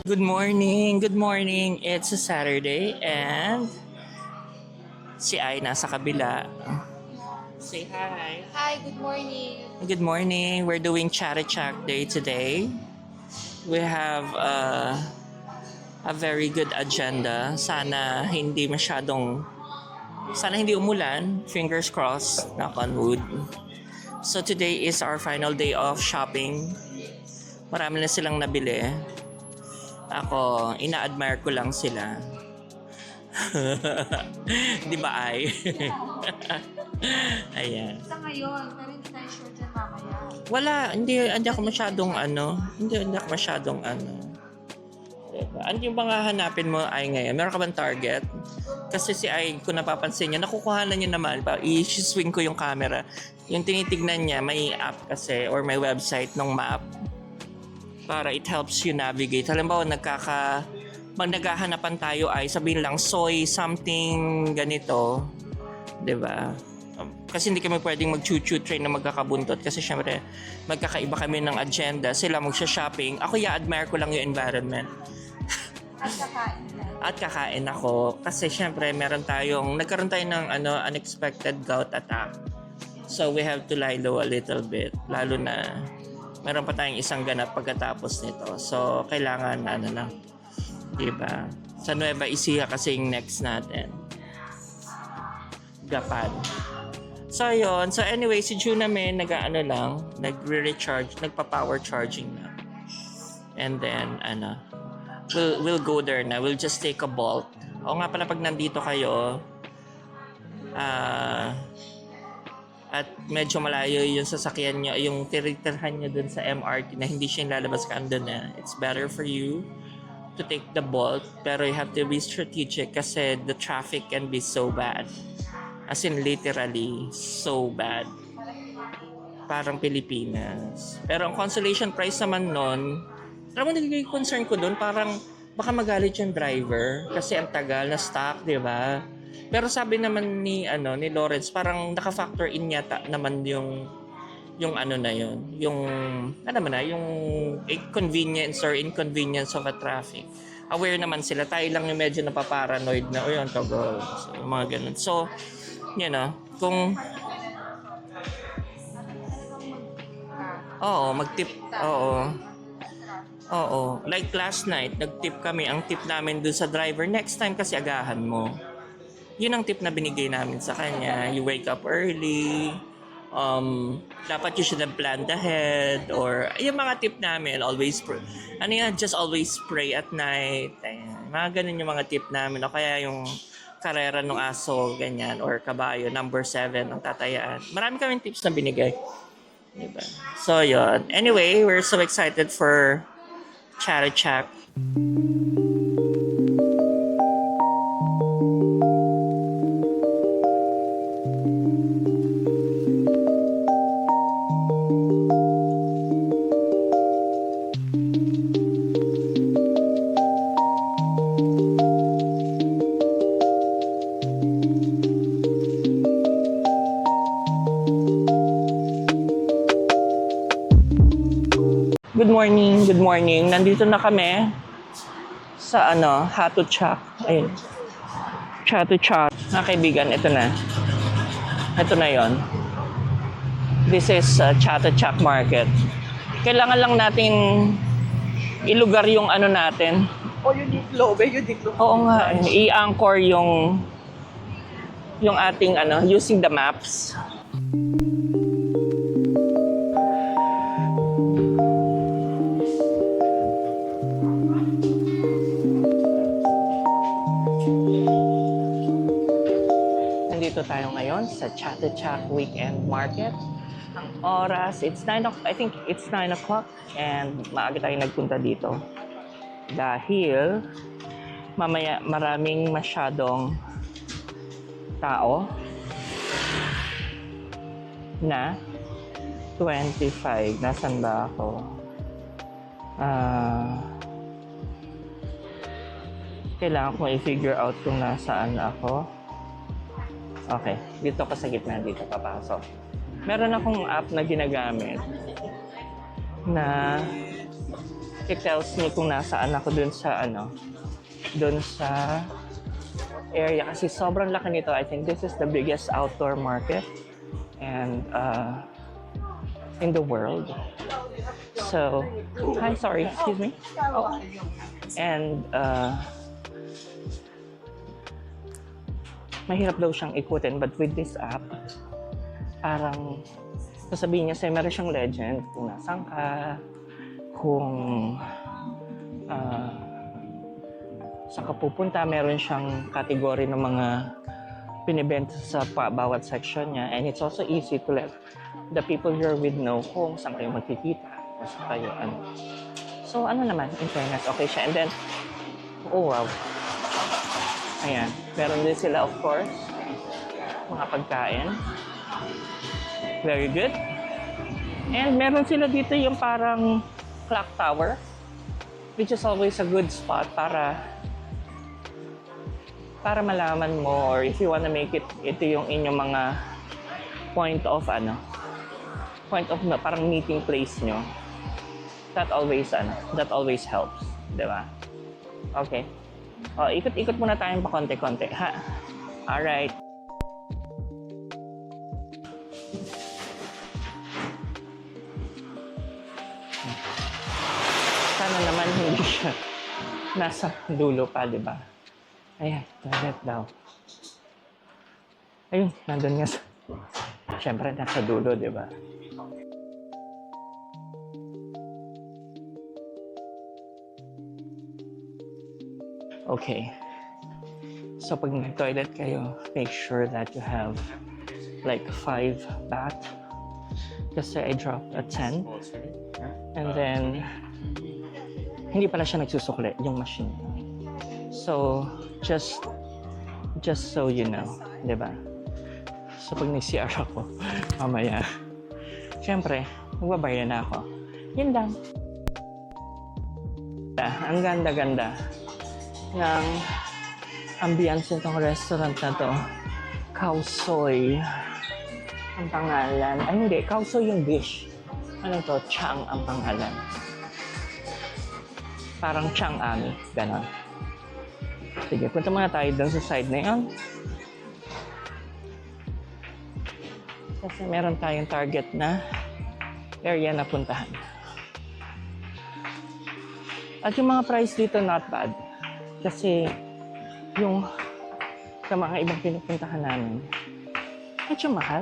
Good morning, good morning. It's a Saturday and si Ai nasa kabila. Say hi. Hi, good morning. Good morning. We're doing Chat Chat Day today. We have a very good agenda. Sana hindi umulan. Fingers crossed. Knock on wood. So today is our final day of shopping. Marami na silang nabili. Ako, ina-admire ko lang sila. Di ba ay? Ayan. Sa ngayon, pero hindi tayo sure dyan mamaya. Wala, hindi ako masyadong hindi ako masyadong Diba? Ano yung mga hanapin mo ay ngayon? Meron ka bang target? Kasi si ay, kung napapansin niya, nakukuhanan niya naman. I-swing ko yung camera. Yung tinitignan niya, may app kasi or may website ng map para it helps you navigate. Halimbawa, naghahanapan tayo ay sabihin lang soy something ganito, 'di ba? Kasi hindi kami pwedeng mag-choo-choo train na magkakabuntot kasi syempre magkakaiba kami ng agenda. Sila magsha-shopping. Ako admire ko lang yung environment. At kakain lang. At kakain ako kasi syempre nagkaroon tayo ng unexpected gout attack. So we have to lie low a little bit, lalo na meron pa tayong isang ganap pagkatapos nito. So kailangan lang, diba? Sa Nueva Ecija kasi yung next natin. Japan. So yun. So anyway, si June namin nagre-recharge, nagpa-power charging na. And then we'll go there na. We'll just take a Bolt. O nga pala pag nandito kayo, at medyo malayo yung sasakyan nyo, yung tiritirhan nyo dun sa MRT na hindi siya lalabas ka andun na. It's better for you to take the Bolt, pero you have to be strategic kasi the traffic can be so bad. As in literally so bad. Parang Pilipinas. Pero ang consolation price naman nun, alam mo nagiging concern ko dun, parang baka magalit yung driver kasi ang tagal na stock, di ba? Pero sabi naman ni Lawrence, parang naka-factor in yata naman yung na yun, yung convenience or inconvenience of a traffic. Aware naman sila, tayo lang yung medyo napaparanoid na, ang tagal. So, yung mga ganun. So, kung mag-tip, like last night, nag-tip kami, ang tip namin dun sa driver, next time kasi agahan mo. Yun ang tip na binigay namin sa kanya. You wake up early. Dapat you should have planned ahead. Or yung mga tip namin, just always pray at night. Ayan, mga ganun yung mga tip namin. O kaya yung karera ng aso, ganyan. Or kabayo, number 7 ang tatayaan. Marami kaming tips na binigay. Diba? So yun. Anyway, we're so excited for Chat. Good morning. Nandito na kami sa Hatu Chat. Ayun. Chatu Chat. Mga kaibigan, ito na. Ito na yon. This is Chatu Chat Market. Kailangan lang natin ilugar yung natin. Yung diklo. Oo nga, i-anchor yung ating using the maps. Nandito tayo ngayon sa Chatuchak Weekend Market. Ang oras, I think it's 9 o'clock and maaga tayo nagpunta dito. Dahil mamaya maraming masyadong tao na 25. Nasaan ba ako? Kailangan ko i-figure out kung nasaan ako. Okay, dito ka sa gitna, dito papasok. Meron akong app na ginagamit na it tells me kung nasaan ako dun sa dun sa area kasi sobrang laki nito. I think this is the biggest outdoor market and in the world. So, hi, sorry, excuse me. Oh. And mahirap daw siyang ikutin, but with this app, parang sasabihin niya sa'yo, meron siyang legend kung nasaan ka, kung saan ka pupunta, meron siyang category ng mga binibenta sa bawat section niya, and it's also easy to let the people you're with know kung saan kayo magkikita, kung saan kayo So naman, in fairness, okay siya. And then, oh wow. Ayan, meron din sila of course, mga pagkain. Very good. And meron sila dito yung parang clock tower, which is always a good spot para malaman mo, or if you wanna make it, ito yung inyong mga point of parang meeting place nyo. That always helps, di ba? Okay. O, ikot-ikot muna tayong pa konti-konti, ha? Alright. Sana naman hindi siya nasa dulo pa, di ba? Ayan, toilet daw. Ayun, nandun nga sa... Siyempre, nasa dulo, di ba? Okay. So, pag nag-toilet kayo, make sure that you have like 5 bath. Kasi I dropped a 10. And then, hindi pala siya nagsusukli, yung machine. So, just so you know, di ba? So, pag nag-CR ako, mamaya, syempre, magbabayad na ako. Yun lang. Ang ganda-ganda ng ambience nitong restaurant na to. Khao Soi ang pangalan. Ay, hindi. Khao Soi yung dish. Ano to? Chang ang pangalan. Parang Chang Ami. Ganon. Sige, punta muna tayo doon sa side na yun. Kasi meron tayong target na area na puntahan. At yung mga price dito, not bad. Kasi yung sa mga ibang pinupuntahan namin, medyo mahal.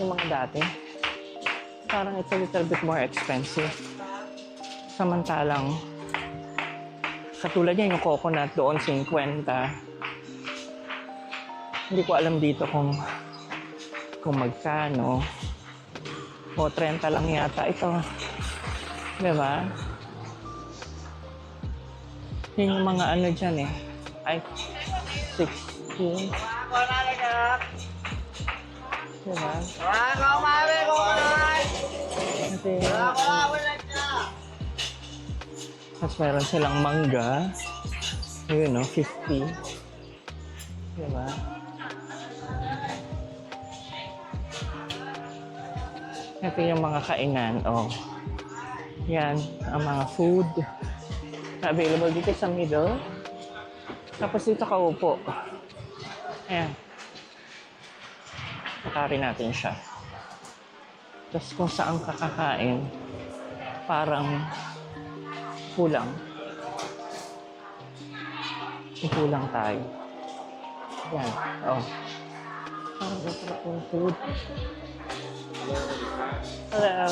Yung mga dati, parang it's a little bit more expensive. Samantalang, katulad niya yung coconut doon, 50. Hindi ko alam dito kung magkano. O 30 lang yata ito. Diba? Yun yung mga ano dyan eh. Ay, 16. Diba? Tapos meron silang mangga. Yun no, 50. Diba? Ito yung mga kainan. Oh. Yan, ang mga food na available dito sa middle. Tapos dito ka upo. Ayan. Pakari natin siya. Tapos kung saan kakakain, parang kulang. Kulang tayo. Ayan. Oh. Parang ito yung food. Hello.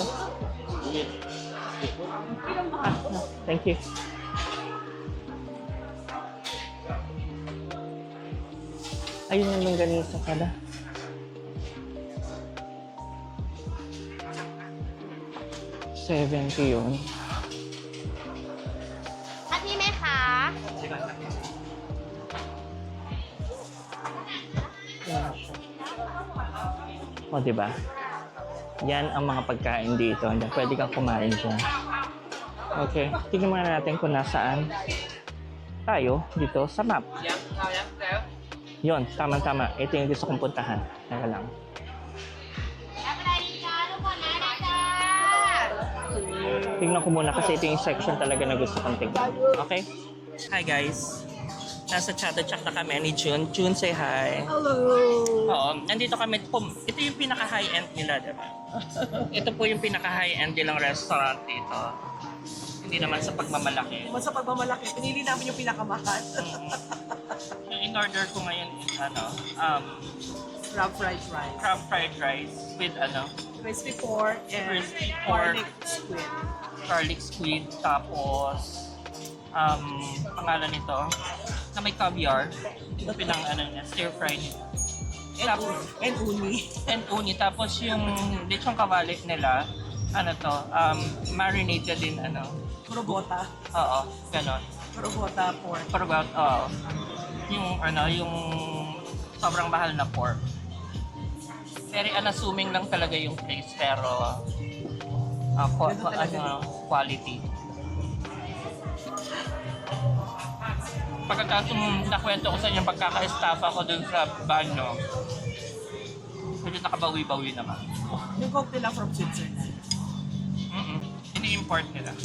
No, thank you. Ayun yung longganisa pala. $70 yun. At niไหมคะ Yan siya. O, diba? Yan ang mga pagkain dito. Pwede kang kumain dyan. Okay. Tignan muna natin kung nasaan tayo dito sa map. Yun, tama-tama. Ito yung gusto kong puntahan. Teka lang. Tingnan ko muna kasi ito yung section talaga na gusto kong tingnan. Okay? Hi guys. Nasa Chatterchuck na kami ni June. June, say hi. Hello! Oo, nandito kami. Ito yung pinaka-high-end nila, diba? Ito po yung pinaka-high-end nilang restaurant dito. Hindi naman sa pagmamalaki. Sa pagmamalaki, pinili namin yung pinakamahal. Yung in-order ko ngayon is Crab fried rice. crab fried rice with Crispy pork and Crispy pork. garlic squid. garlic squid, tapos pangalan nito na may caviar. Ito pinang niya, stir fry niya. And uni. And uni. Tapos yung lechong kawali nila, marinated in Probota. Oo, ganon. Probota pork. Parang, oo. Yung sobrang mahal na pork. Very unassuming lang talaga yung place, pero quality. Pagkatapos nakwento ko sa inyo pagkaka-estafa ko dun sa banyo, medyo nakabawi-bawi naman. Yung coke nila from Switzerland. Ini-import nila.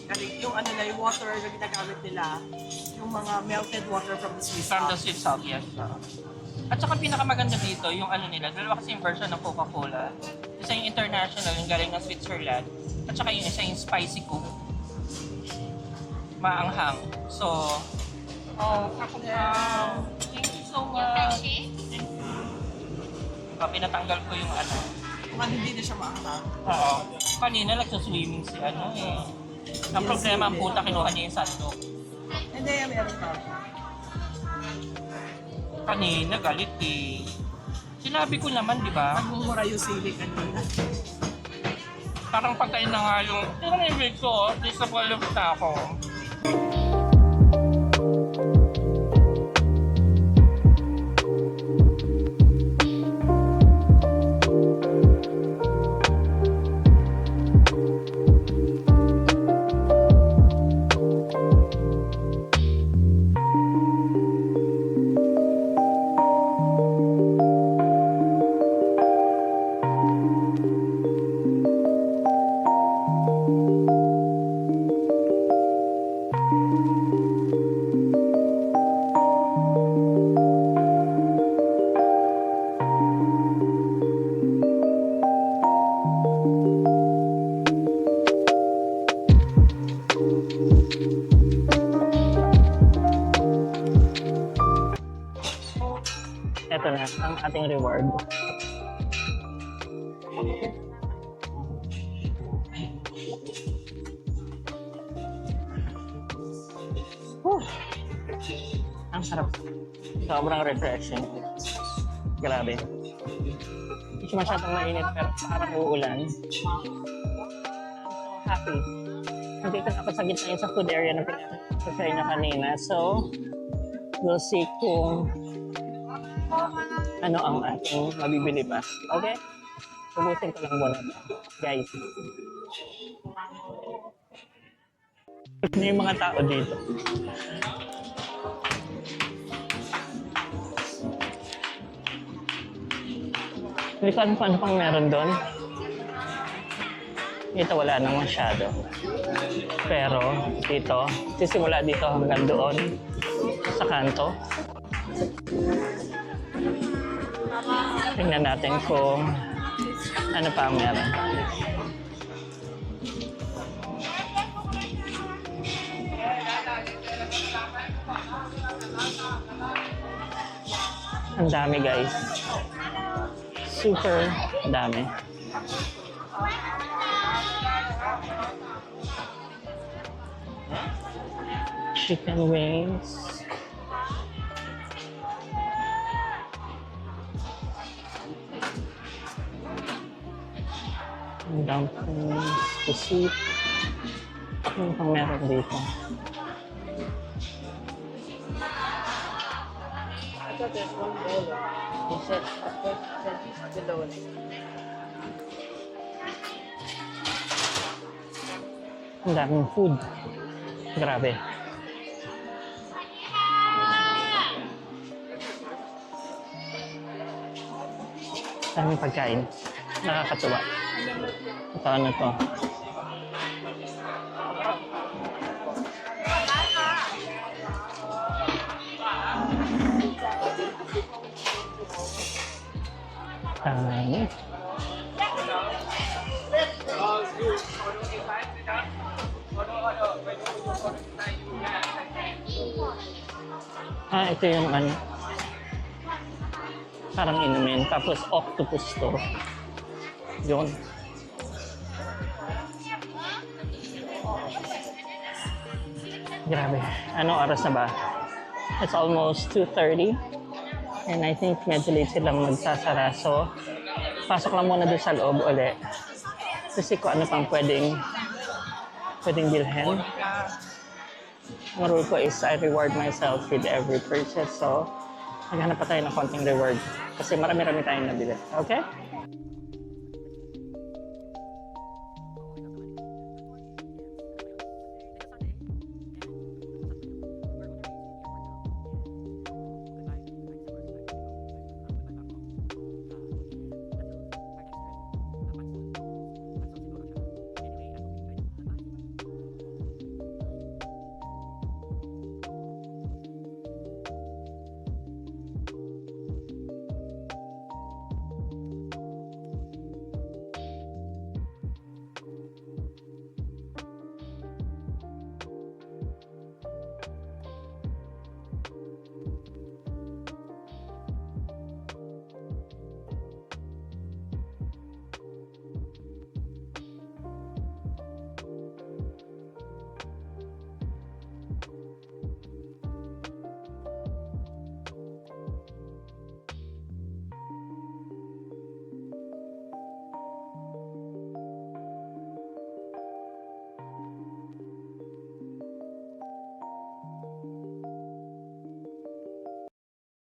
Kasi yung yung water na ginagamit nila, yung mga melted water from the Swiss From the Alps. Swiss Alps, yes. At saka pinakamaganda dito, yung nila, dalawa kasi yung version ng Coca-Cola. Isa yung international, yung galing ng Switzerland. At saka yung isa yung spicy Coke. Maanghang. So, thank you so much. Pinatanggal ko yung Kung hindi na siya maanghang. Oo. Kanina nagsuswimming si Ang problema, ang puta, kinuha niya yung sandok. Hindi, meron pa. Kanina, galit eh. Sinabi ko naman, di ba? Pagmumura yung sili kanina. Parang pagkain na nga yung, ito na yung wig ko, disappointed na ako. Ito na, ang ating reward. Ang sarap. Sobrang refreshing. Grabe. Hindi siya masyadong mainit pero parang uulan. I'm so happy. Nandito na ako sa gitna yun sa food area na pinakita sa inyo kanina. So, we'll see kung ano ang ating mabibili pa. Okay? Ubusin ko lang muna. Guys. Ano yung mga tao dito? Hindi ko alam kung ano pang meron doon. Dito wala nang masyado. Pero dito, sisimula dito hanggang doon sa kanto. Tingnan natin kung ano pa ang meron. Ang dami guys. Super dami. Chicken wings. Dumplings. Pusit. Ano pang meron dito? I thought there's one bowl. He said, below it. Ang daming food. Grabe. Daming pagkain. Nakakatuwa. Ito ano to? Dami. Ito yung ano. Parang inumin. Tapos octopus to. Yun. Grabe. Ano oras na ba? It's almost 2:30. And I think medyo late silang magsasara. So, pasok lang muna doon sa loob uli. Kasi kung ano pang pwedeng bilhin. Ang rule ko is I reward myself with every purchase. So, maghanap pa tayo ng konting reward. Kasi marami-rami tayong nabili. Okay?